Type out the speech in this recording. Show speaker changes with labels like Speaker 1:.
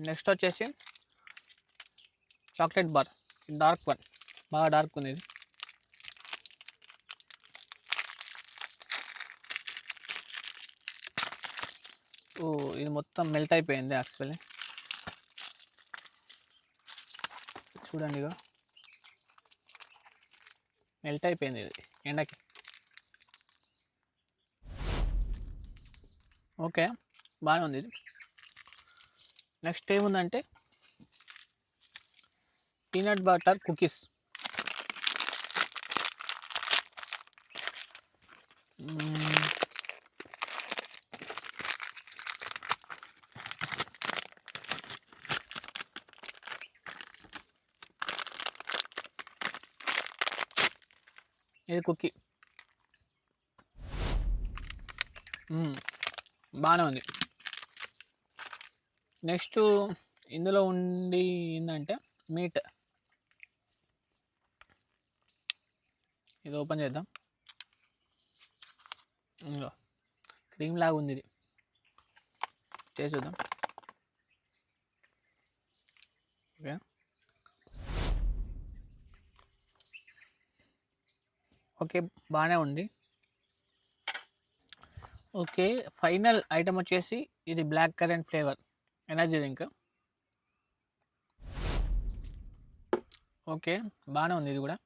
Speaker 1: Next వచ్చేసి chocolate bar, dark one, బాగా dark ఉంది ఇది. ఓ ఇది మొత్తం మెల్ట్ అయిపోయింది యాక్చువల్లీ, చూడండి ఇక మెల్ట్ అయిపోయింది ఇది ఎండకి. ఓకే బాగానే ఉంది ఇది. నెక్స్ట్ ఏముందంటే పీనట్ బటర్ కుకీస్. ఇది కుకీ బాగానే ఉంది. నెక్స్ట్ ఇందులో ఉండి ఏంటంటే మీట్, ఇది ఓపెన్ చేద్దాం. ఇందులో క్రీమ్ లాగా ఉంది, ఇది చేసి చూద్దాం. ఓకే ఓకే బాగానే ఉంది. ఓకే ఫైనల్ ఐటమ్ వచ్చేసి ఇది blackcurrant flavour energy drink. Okay బాగానే ఉంది ఇది కూడా.